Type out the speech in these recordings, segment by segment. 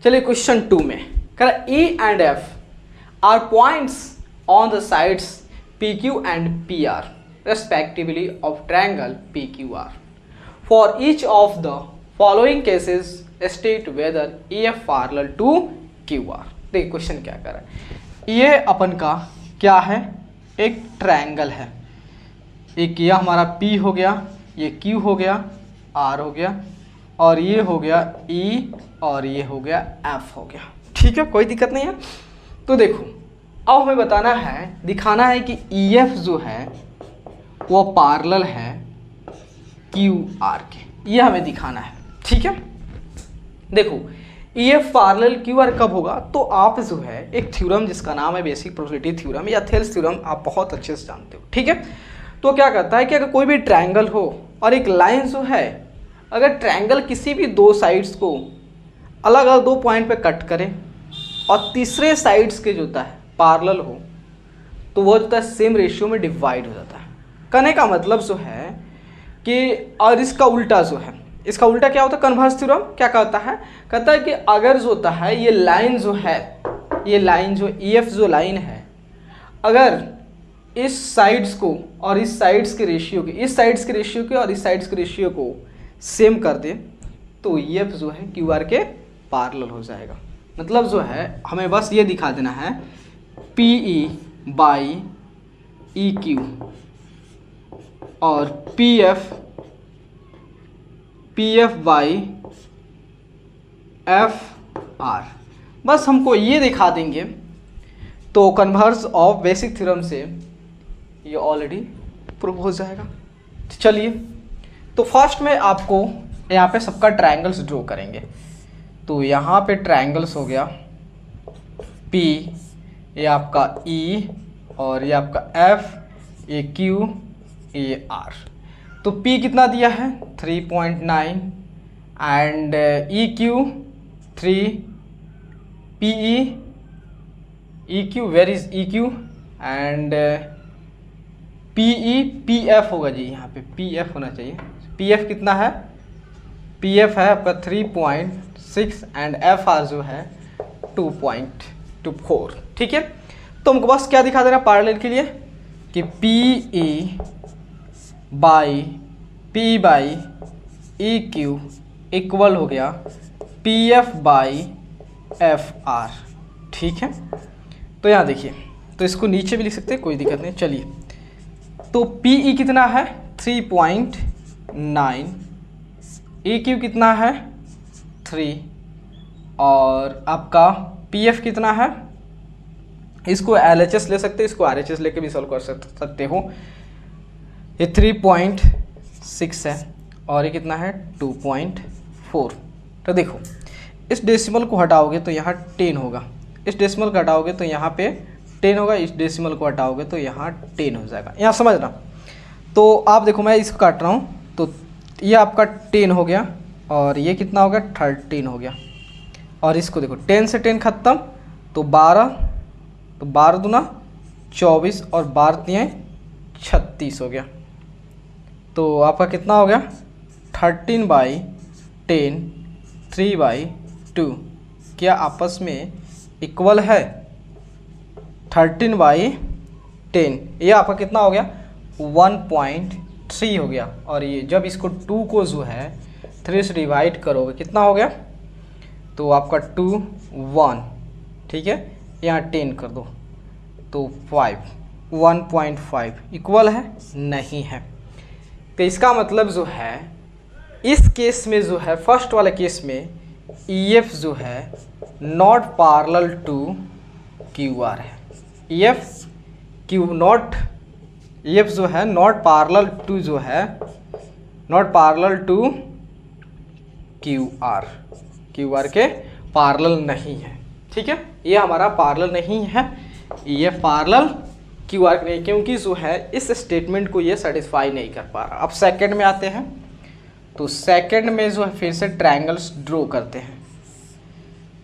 चलिए क्वेश्चन 2 में कह रहा E and F are points on the sides PQ and PR respectively of triangle PQR. For each of the following cases state whether EF parallel to QR. देखिए question क्या कर रहा है, ये अपन का क्या है, एक ट्रायंगल है। एक यह हमारा P हो गया, ये Q हो गया, R हो गया, और ये हो गया E, और ये हो गया F हो गया। ठीक है, कोई दिक्कत नहीं है। तो देखो अब हमें बताना है, दिखाना है कि EF जो है वो पैरेलल है QR के, ये हमें दिखाना है। ठीक है, देखो EF पैरेलल QR कब होगा, तो आप जो है एक थ्योरम जिसका नाम है बेसिक प्रोबेबिलिटी थ्योरम या थेल्स थ्योरम, आप बहुत अच्छे से जानते हो। ठीक है, तो क्या कहता है कि अगर कोई भी ट्रायंगल हो और एक लाइन जो है, अगर ट्रायंगल किसी भी दो साइड्स को अलग अलग दो पॉइंट पे कट करे और तीसरे साइड्स के जो होता है पैरेलल हो, तो वो जो है सेम रेशियो में डिवाइड हो जाता है। कहने का मतलब जो है कि, और इसका उल्टा जो है, इसका उल्टा क्या होता है, कन्वर्स थ्योरम क्या कहता है, कहता है कि अगर जो होता है ये लाइन जो है, ये लाइन जो EF जो लाइन है, अगर इस साइड्स को और इस साइड्स के रेशियो के, इस साइड्स के रेशियो के और इस साइड्स के रेशियो को सेम कर दे, तो EF जो है QR के पैरेलल हो जाएगा। मतलब जो है हमें बस ये दिखा देना है PE बाई EQ और PF बाई FR, बस हमको ये दिखा देंगे तो कन्वर्स ऑफ बेसिक थ्योरम से ये ऑलरेडी प्रूव हो जाएगा। चलिए, तो फर्स्ट में आपको यहाँ पे सबका ट्रायंगल्स ड्रॉ करेंगे। तो यहाँ पे ट्रायंगल्स हो गया P, ये आपका E, और ये आपका F, ये Q, ये R। तो P कितना दिया है 3.9 and EQ 3, PE, EQ where is EQ and PE PF होगा जी, यहाँ पे PF होना चाहिए। PF कितना है, PF है आपका 3.6 एंड FR जो है 2.24। ठीक है, तो हमको बस क्या दिखा देना पैरेलल के लिए कि PE बाई EQ इक्वल हो गया PF बाई FR। ठीक है, तो यहाँ देखिए, तो इसको नीचे भी लिख सकते हैं, कोई दिक्कत नहीं। चलिए, तो PE कितना है 3.9, EQ कितना है 3, और आपका PF कितना है, इसको LHS ले सकते, इसको RHS लेके भी सॉल्व कर सकते हो। ये 3.6 है और ये कितना है 2.4। तो देखो इस डेसिमल को हटाओगे तो यहाँ 10 होगा, इस डेसिमल को हटाओगे तो यहाँ पे 10 होगा, इस डेसिमल को हटाओगे तो यहाँ 10 हो जाएगा। यहाँ समझना, तो आप देखो मैं इसको काट रहा हूँ, तो ये आपका 10 हो गया और ये कितना हो गया 13 हो गया, और इसको देखो 10 से 10 खत्म तो 12, तो 12 दूना 24 और 12 तियां 36 हो गया। तो आपका कितना हो गया 13/10 3/2, क्या आपस में इक्वल है 13/10, ये आपका कितना हो गया 1.3 हो गया। और ये जब इसको 2 को जो है 3 से डिवाइड करोगे कितना हो गया, तो आपका 2 1, ठीक है, यहाँ 10 कर दो तो 5, 1.5 इक्वल है, नहीं है। तो इसका मतलब जो है इस केस में जो है, फर्स्ट वाले केस में EF जो है नॉट पैरेलल टू QR है। EF जो है नॉट पैरेलल टू जो है, नॉट पैरेलल टू QR के पैरेलल नहीं है। ठीक है, ये हमारा पैरेलल नहीं है, EF पैरेलल QR नहीं, क्योंकि जो है इस स्टेटमेंट को ये सेटिस्फाई नहीं कर पा रहा। अब सेकंड में आते हैं, तो सेकंड में जो है फिर से ट्रायंगल्स ड्रॉ करते हैं।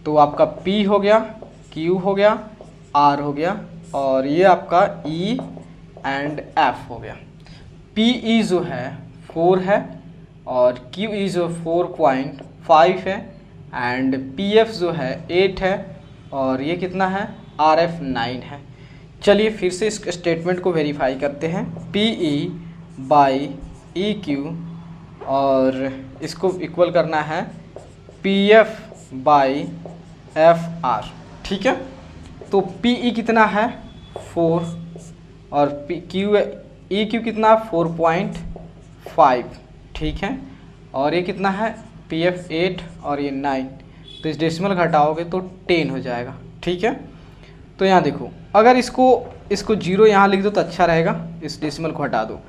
तो आपका P हो गया, Q हो गया, R हो गया, और ये आपका E एंड F हो गया। PE जो है 4 है और QE जो 4.5 है एंड पी एफ जो है 8 है और ये कितना है आर एफ 9 है। चलिए फिर से इस स्टेटमेंट को वेरीफाई करते हैं। P E by E Q और इसको इक्वल करना है P F by F R. ठीक है, तो पी ई कितना है 4 और पी क्यू ई क्यू कितना 4.5। ठीक है, और ये कितना है पी एफ 8 और ये 9, तो इस डेसिमल घटाओगे तो 10 हो जाएगा। ठीक है, तो यहाँ देखो अगर इसको 0 यहाँ लिख दो तो अच्छा रहेगा, इस डेसिमल को हटा दो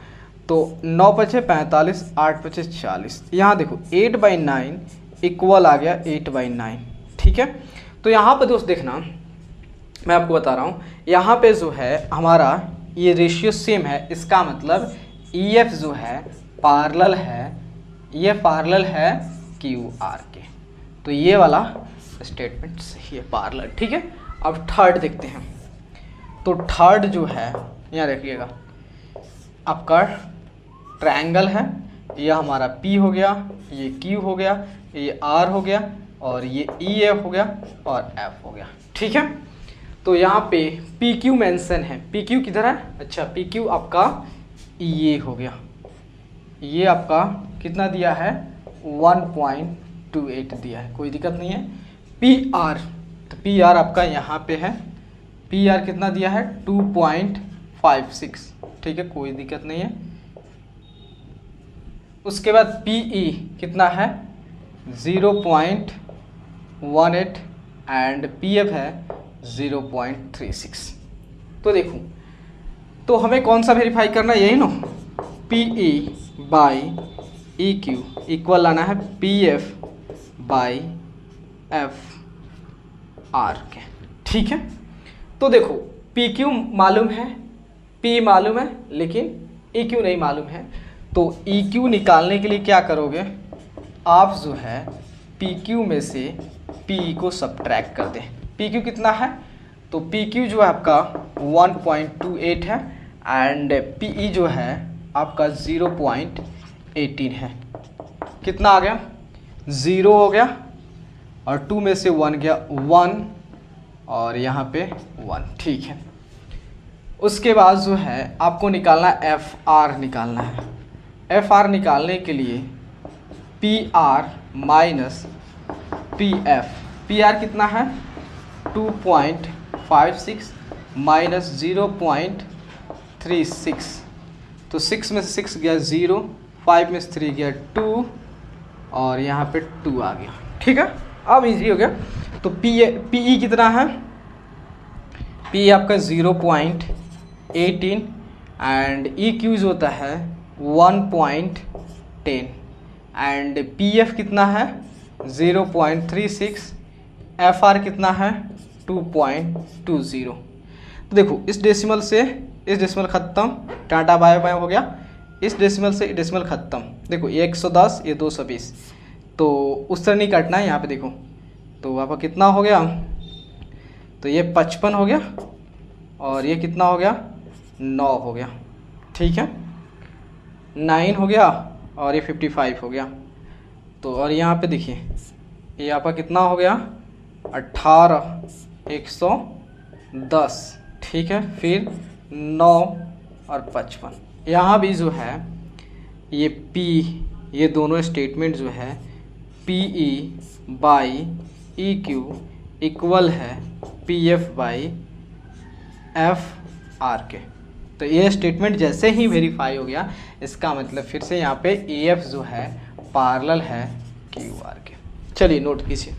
तो 9 पचे 45, 8 पचे 40। यहाँ देखो 8/9 इक्वल आ गया 8/9। ठीक है, तो यहाँ पे दोस्त देखना मैं आपको बता रहा हूँ, यहाँ पे जो है हमारा ये रेशियो सेम है, इसका मतलब ई एफ जो है पैरेलल है, ये पैरेलल है क्यू आर के, तो ये वाला स्टेटमेंट सही है, पैरेलल। ठीक है, अब थर्ड देखते हैं। तो थर्ड जो है यहाँ देखिएगा आपका ट्रायंगल है, यह हमारा P हो गया, ये Q हो गया, ये R हो गया और ये EF हो गया और F हो गया। ठीक है, तो यहाँ पे PQ मेंशन है। PQ किधर है? अच्छा, PQ आपका ये हो गया, ये आपका कितना दिया है 1.28 दिया है, कोई दिक्कत नहीं है। PR, तो PR आपका यहाँ पे है, PR कितना दिया है 2.56। ठीक है, कोई दिक्कत नहीं है। उसके बाद PE कितना है 0.18 एंड PF है 0.36। तो देखो, तो हमें कौन सा वेरीफाई करना है, यही ना, PE बाई EQ इक्वल लाना है PF बाई FR के। ठीक है, तो देखो PQ मालूम है, P मालूम है, लेकिन EQ नहीं मालूम है, तो EQ निकालने के लिए क्या करोगे आप, जो है PQ में से PE को सब्ट्रैक्ट कर दें। PQ कितना है, तो PQ जो है आपका 1.28 है एंड PE जो है आपका 0.18 है। कितना आ गया 0 हो गया और 2 में से 1 गया 1 और यहाँ पे 1। ठीक है, उसके बाद जो है आपको निकालना FR निकालना है। FR निकालने के लिए PR माइनस PF, PR कितना है 2.56 माइनस 0.36, तो 6 में से 6 गया 0, 5 में से 3 गया 2 और यहाँ पे 2 आ गया। ठीक है, अब इजी हो गया। तो PE कितना है, PE आपका 0.18 एंड EQ जो होता है 1.10 एंड PF कितना है 0.36, FR कितना है 2.20। तो देखो इस डेसिमल से इस डेसिमल ख़त्म, टाटा बाय बाय हो गया, इस डेसिमल से डेसिमल ख़त्म। देखो ये 110, ये 220, तो उस तरह नहीं काटना है। यहाँ पे देखो तो आपका कितना हो गया, तो ये 55 हो गया और ये कितना हो गया 9 हो गया। ठीक है, 9 हो गया और ये 55 हो गया। तो और यहाँ पे देखिए ये आपका कितना हो गया 18, 110। ठीक है, फिर 9 और 55। यहाँ भी जो है ये P, ये दोनों स्टेटमेंट जो है PE बाई EQ इक्वल है PF बाई FR के। तो ये स्टेटमेंट जैसे ही वेरीफाई हो गया, इसका मतलब फिर से यहाँ पे EF जो है पैरेलल है QR के। चलिए नोट कीजिए।